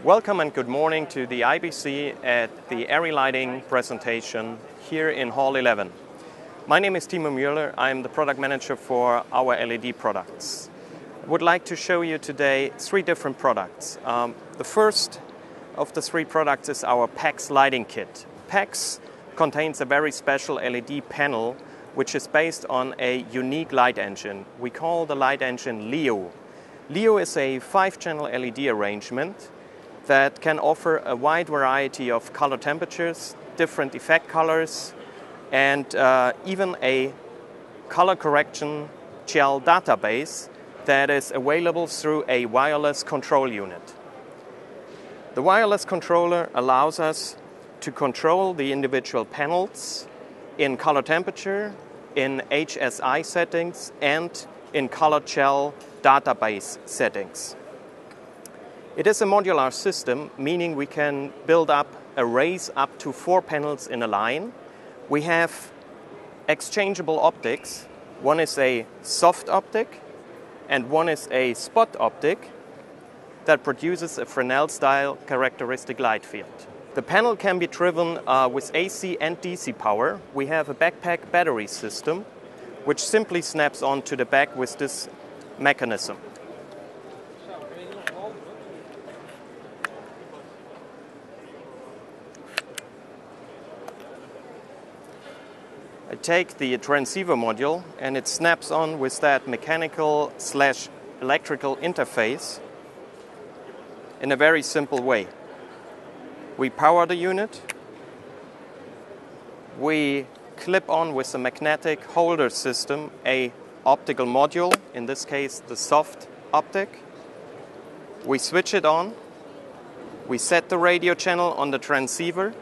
Welcome and good morning to the IBC at the ARRI Lighting presentation here in Hall 11. My name is Timo Muller. I'm the product manager for our LED products. I would like to show you today three different products. The first of the three products is our PAX lighting kit. PAX contains a very special LED panel which is based on a unique light engine. We call the light engine LEO. LEO is a 5-channel LED arrangement that can offer a wide variety of color temperatures, different effect colors, and even a color correction gel database that is available through a wireless control unit. The wireless controller allows us to control the individual panels in color temperature, in HSI settings, and in color gel database settings. It is a modular system, meaning we can build up arrays up to 4 panels in a line. We have exchangeable optics. One is a soft optic and one is a spot optic that produces a Fresnel-style characteristic light field. The panel can be driven with AC and DC power. We have a backpack battery system which simply snaps onto the back with this mechanism. I take the transceiver module and it snaps on with that mechanical/electrical interface in a very simple way. We power the unit, we clip on with a magnetic holder system a optical module, in this case the soft optic. We switch it on, we set the radio channel on the transceiver,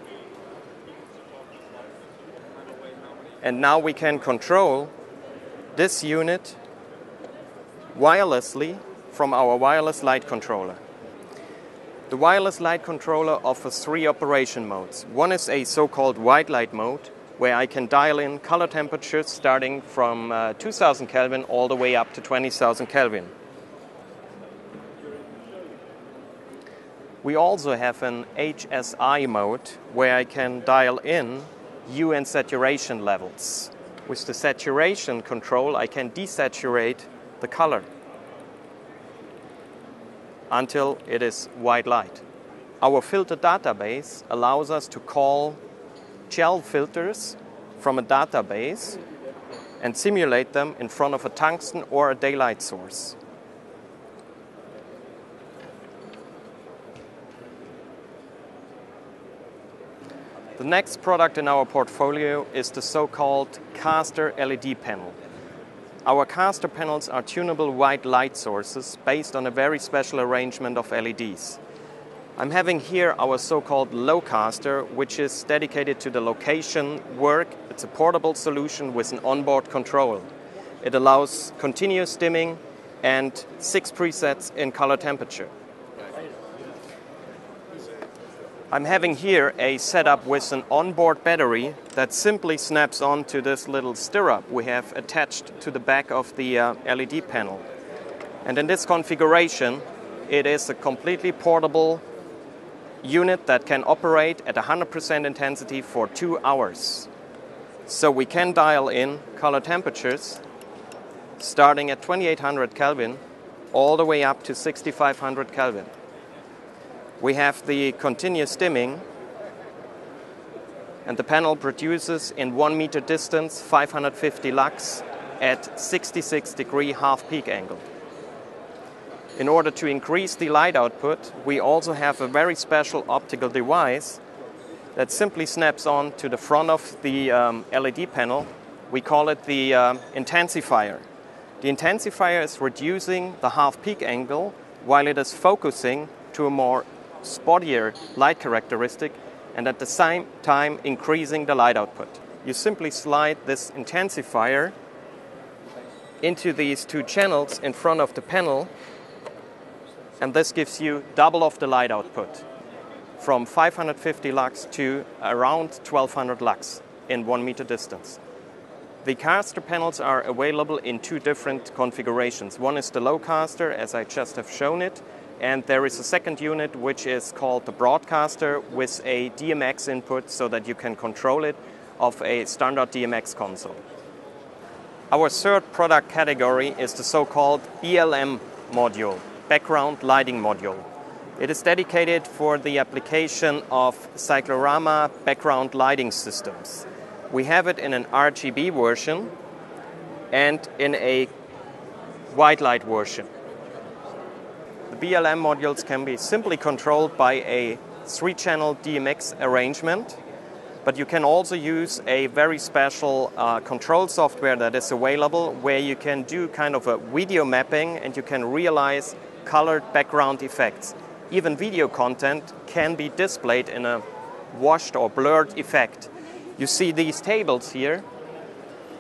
and now we can control this unit wirelessly from our wireless light controller. The wireless light controller offers 3 operation modes. One is a so-called white light mode, where I can dial in color temperatures starting from 2000 Kelvin all the way up to 20,000 Kelvin. We also have an HSI mode, where I can dial in hue and saturation levels. With the saturation control, I can desaturate the color until it is white light. Our filter database allows us to call gel filters from a database and simulate them in front of a tungsten or a daylight source. The next product in our portfolio is the so-called Castor LED panel. Our Castor panels are tunable white light sources based on a very special arrangement of LEDs. I'm having here our so-called low Castor, which is dedicated to the location work. It's a portable solution with an onboard control. It allows continuous dimming and 6 presets in color temperature. I'm having here a setup with an onboard battery that simply snaps onto this little stirrup we have attached to the back of the LED panel. And in this configuration, it is a completely portable unit that can operate at 100% intensity for 2 hours. So we can dial in color temperatures starting at 2800 Kelvin all the way up to 6500 Kelvin. We have the continuous dimming, and the panel produces in 1 meter distance 550 lux at 66-degree half-peak angle. In order to increase the light output, we also have a very special optical device that simply snaps on to the front of the LED panel. We call it the Intensifier. The Intensifier is reducing the half-peak angle while it is focusing to a more spottier light characteristic, and at the same time increasing the light output. You simply slide this intensifier into these 2 channels in front of the panel, and this gives you double of the light output, from 550 lux to around 1200 lux in 1 meter distance. The Castor panels are available in 2 different configurations. One is the low Castor, as I just have shown it, And there is a second unit which is called the broadcaster with a DMX input so that you can control it of a standard DMX console. Our third product category is the so-called BLM module, background lighting module. It is dedicated for the application of cyclorama background lighting systems. We have it in an RGB version and in a white light version. The BLM modules can be simply controlled by a 3-channel DMX arrangement, but you can also use a very special control software that is available where you can do kind of a video mapping and you can realize colored background effects. Even video content can be displayed in a washed or blurred effect. You see these tables here,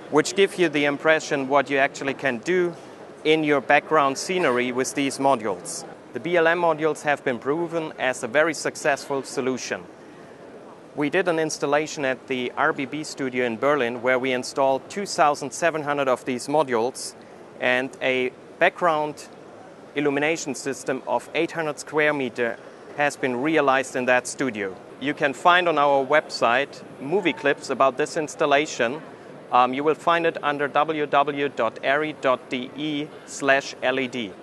which give you the impression what you actually can do in your background scenery with these modules. The BLM modules have been proven as a very successful solution. We did an installation at the RBB studio in Berlin where we installed 2,700 of these modules and a background illumination system of 800 square meter has been realized in that studio. You can find on our website movie clips about this installation. You will find it under www.arri.de/LED.